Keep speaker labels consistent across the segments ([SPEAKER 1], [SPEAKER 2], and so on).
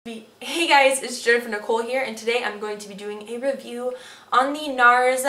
[SPEAKER 1] Hey guys, it's Jennifer Nichole here, and today I'm going to be doing a review on the Nars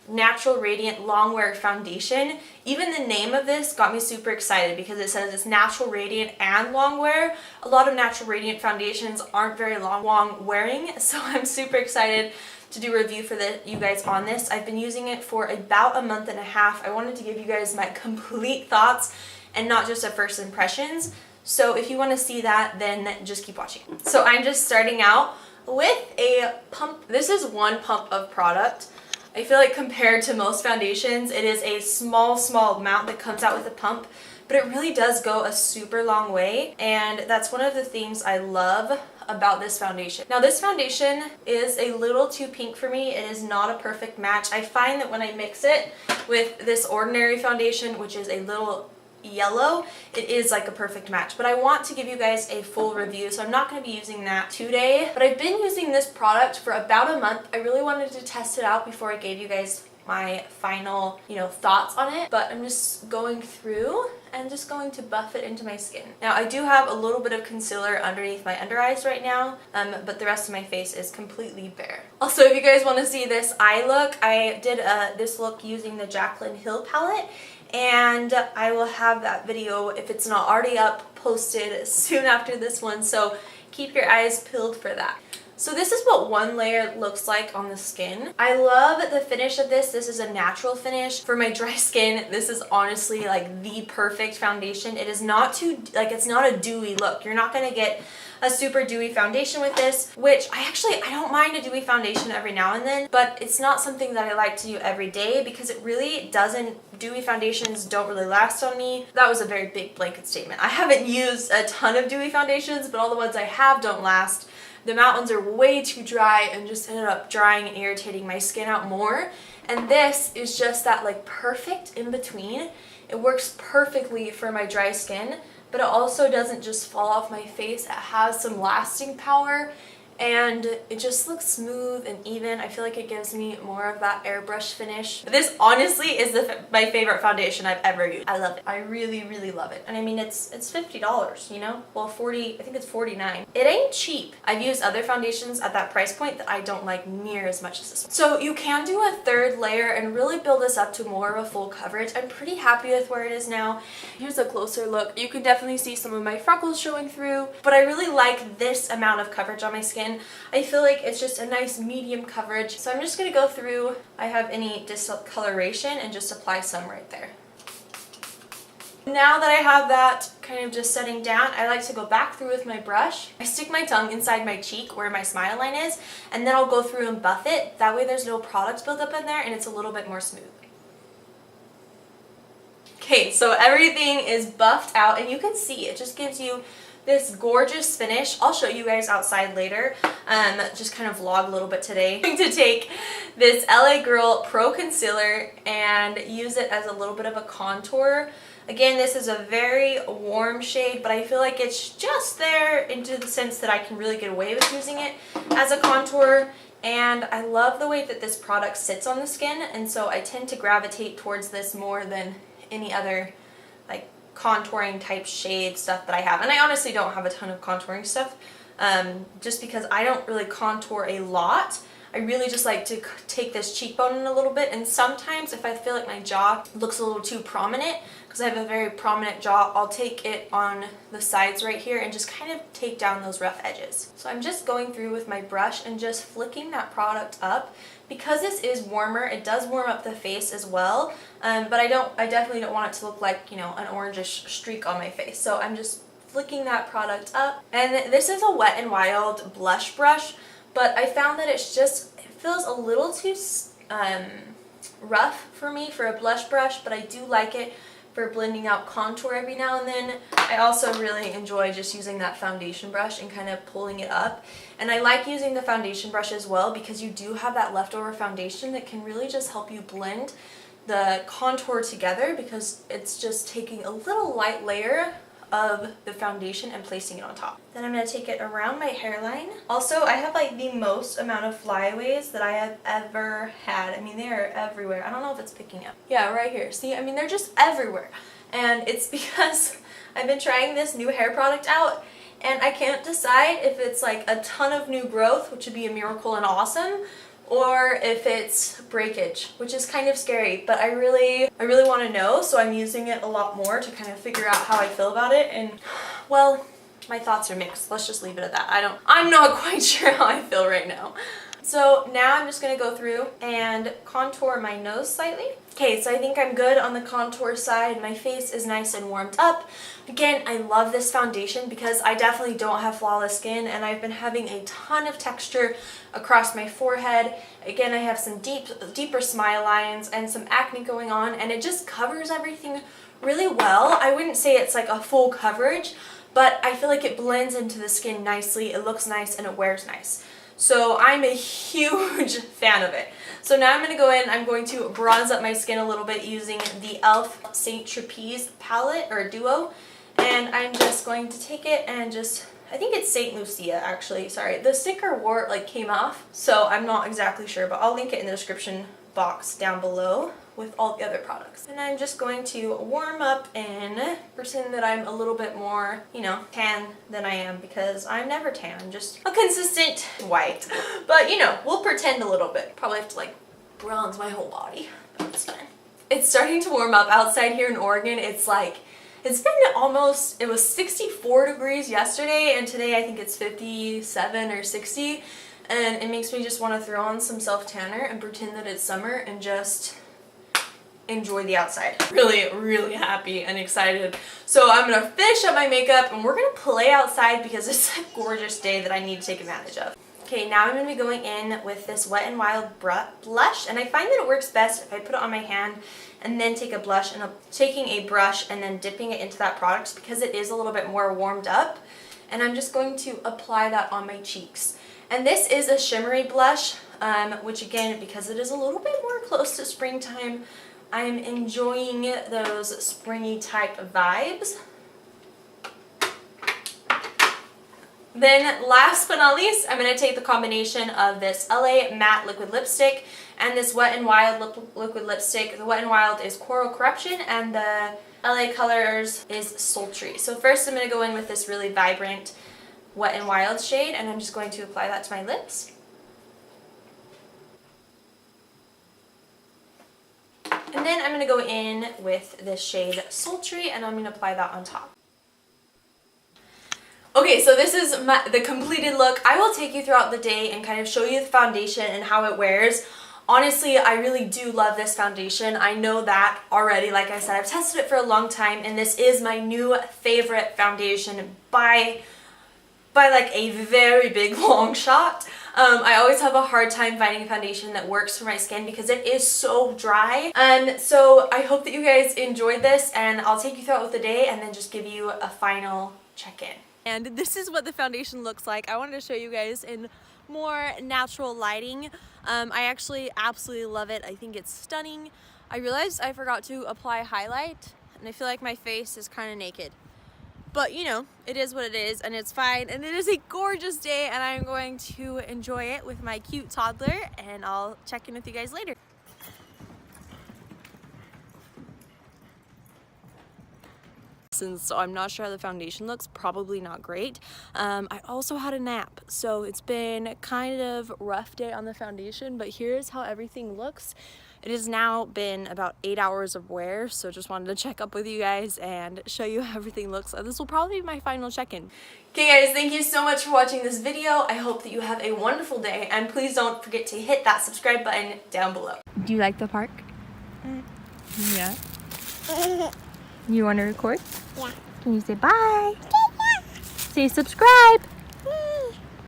[SPEAKER 1] Natural Radiant Longwear Foundation. Even the name of this got me super excited because it says it's natural radiant and longwear. A lot of natural radiant foundations aren't very long wearing, so I'm super excited to do a review for you guys on this. I've been using it for about a month and a half. I wanted to give you guys my complete thoughts and not just a first impressions. So if you want to see that, then just keep watching. So I'm just starting out with a pump. This is one pump of product. I feel like compared to most foundations, it is a small amount that comes out with a pump, but it really does go a super long way. And that's one of the things I love about this foundation. Now this foundation is a little too pink for me. It is not a perfect match. I find that when I mix it with this ordinary foundation, which is a little yellow, it is like a perfect match. But I want to give you guys a full review, so I'm not going to be using that today. But I've been using this product for about a month. I really wanted to test it out before I gave you guys my final, thoughts on it. But I'm just going through and just going to buff it into my skin. Now I do have a little bit of concealer underneath my under eyes right now, but the rest of my face is completely bare. Also, if you guys want to see this eye look, I did this look using the Jaclyn Hill palette, and I will have that video, if it's not already up, posted soon after this one, so keep your eyes peeled for that. So this is what one layer looks like on the skin. I love the finish of this. This is a natural finish. For my dry skin, this is honestly like the perfect foundation. It is not too, it's not a dewy look. You're not gonna get a super dewy foundation with this, which I don't mind a dewy foundation every now and then, but it's not something that I like to do every day because it really doesn't, dewy foundations don't really last on me. That was a very big blanket statement. I haven't used a ton of dewy foundations, but all the ones I have don't last. The matte ones are way too dry and just ended up drying and irritating my skin out more. And this is just that perfect in between. It works perfectly for my dry skin, but it also doesn't just fall off my face. It has some lasting power and it just looks smooth and even. I feel like it gives me more of that airbrush finish. This honestly is my favorite foundation I've ever used. I love it. I really love it. And I mean, it's $50, Well, 40, I think it's 49. It ain't cheap. I've used other foundations at that price point that I don't like near as much as this one. So you can do a third layer and really build this up to more of a full coverage. I'm pretty happy with where it is now. Here's a closer look. You can definitely see some of my freckles showing through, but I really like this amount of coverage on my skin. I feel like it's just a nice medium coverage. So I'm just going to go through, I have any discoloration, and just apply some right there. Now that I have that kind of just setting down, I like to go back through with my brush. I stick my tongue inside my cheek where my smile line is, and then I'll go through and buff it. That way there's no product buildup in there and it's a little bit more smooth. Okay, so everything is buffed out and you can see it just gives you this gorgeous finish. I'll show you guys outside later. Just kind of vlog a little bit today. I'm going to take this LA Girl Pro Concealer and use it as a little bit of a contour. Again, this is a very warm shade, but I feel like it's just there into the sense that I can really get away with using it as a contour. And I love the way that this product sits on the skin, and so I tend to gravitate towards this more than any other contouring type shade stuff that I have. And I honestly don't have a ton of contouring stuff just because I don't really contour a lot. I really just like to take this cheekbone in a little bit, and sometimes if I feel like my jaw looks a little too prominent, because I have a very prominent jaw, I'll take it on the sides right here and just kind of take down those rough edges. So I'm just going through with my brush and just flicking that product up. Because this is warmer, it does warm up the face as well, but I definitely don't want it to look like, an orangish streak on my face. So I'm just flicking that product up. And this is a Wet n Wild blush brush, but I found that it feels a little too rough for me for a blush brush, but I do like it for blending out contour every now and then. I also really enjoy just using that foundation brush and kind of pulling it up. And I like using the foundation brush as well because you do have that leftover foundation that can really just help you blend the contour together, because it's just taking a little light layer of the foundation and placing it on top. Then I'm going to take it around my hairline. Also, I have the most amount of flyaways that I have ever had. I mean, they are everywhere. I don't know if it's picking up. Yeah, right here. See, I mean, they're just everywhere. And it's because I've been trying this new hair product out, and I can't decide if it's like a ton of new growth, which would be a miracle and awesome, or if it's breakage, which is kind of scary, but I really want to know, so I'm using it a lot more to kind of figure out how I feel about it. And well, my thoughts are mixed. Let's just leave it at that. I'm not quite sure how I feel right now. So now I'm just going to go through and contour my nose slightly. Okay, so I think I'm good on the contour side. My face is nice and warmed up. Again, I love this foundation because I definitely don't have flawless skin, and I've been having a ton of texture across my forehead. Again, I have some deeper smile lines and some acne going on, and it just covers everything really well. I wouldn't say it's like a full coverage, but I feel like it blends into the skin nicely. It looks nice and it wears nice. So I'm a huge fan of it. So now I'm going to go in, I'm going to bronze up my skin a little bit using the e.l.f. Saint Trapeze palette, or duo. And I'm just going to take it and just, I think it's Saint Lucia actually, sorry. The sticker came off, so I'm not exactly sure, but I'll link it in the description box down below with all the other products. And I'm just going to warm up and pretend that I'm a little bit more, you know, tan than I am, because I'm never tan. I'm just a consistent white. But, you know, we'll pretend a little bit. Probably have to, like, bronze my whole body, but it's fine. It's starting to warm up outside here in Oregon. It's like, it's been almost, it was 64 degrees yesterday, and today I think it's 57 or 60. And it makes me just want to throw on some self-tanner and pretend that it's summer and just enjoy the outside. Really happy and excited. So I'm gonna finish up my makeup and we're gonna play outside because it's a gorgeous day that I need to take advantage of. Okay, now I'm gonna be going in with this Wet n Wild blush, and I find that it works best if I put it on my hand and then take a blush, and taking a brush and then dipping it into that product because it is a little bit more warmed up. And I'm just going to apply that on my cheeks. And this is a shimmery blush, which again, because it is a little bit more close to springtime, I'm enjoying those springy type vibes. Then last but not least, I'm going to take the combination of this LA Matte Liquid Lipstick and this Wet n Wild Liquid Lipstick. The Wet n Wild is Coral Corruption and the LA Colors is Sultry. So first I'm going to go in with this really vibrant Wet n Wild shade, and I'm just going to apply that to my lips. And then I'm going to go in with this shade Sultry, and I'm going to apply that on top. Okay, so this is the completed look. I will take you throughout the day and kind of show you the foundation and how it wears. Honestly, I really do love this foundation. I know that already. Like I said, I've tested it for a long time, and this is my new favorite foundation by like a very big long shot. I always have a hard time finding a foundation that works for my skin because it is so dry. So I hope that you guys enjoyed this, and I'll take you throughout the day and then just give you a final check-in. And this is what the foundation looks like. I wanted to show you guys in more natural lighting. I actually absolutely love it. I think it's stunning. I realized I forgot to apply highlight, and I feel like my face is kind of naked. But you know, it is what it is, and it's fine, and it is a gorgeous day, and I'm going to enjoy it with my cute toddler, and I'll check in with you guys later. So I'm not sure how the foundation looks, probably not great. I also had a nap, so it's been kind of rough day on the foundation, but here's how everything looks. It has now been about 8 hours of wear, so just wanted to check up with you guys and show you how everything looks. This will probably be my final check-in. Okay guys, thank you so much for watching this video. I hope that you have a wonderful day, and please don't forget to hit that subscribe button down below. Do you like the park? Yeah. You want to record? Yeah. Can you say bye? Yeah. Say subscribe.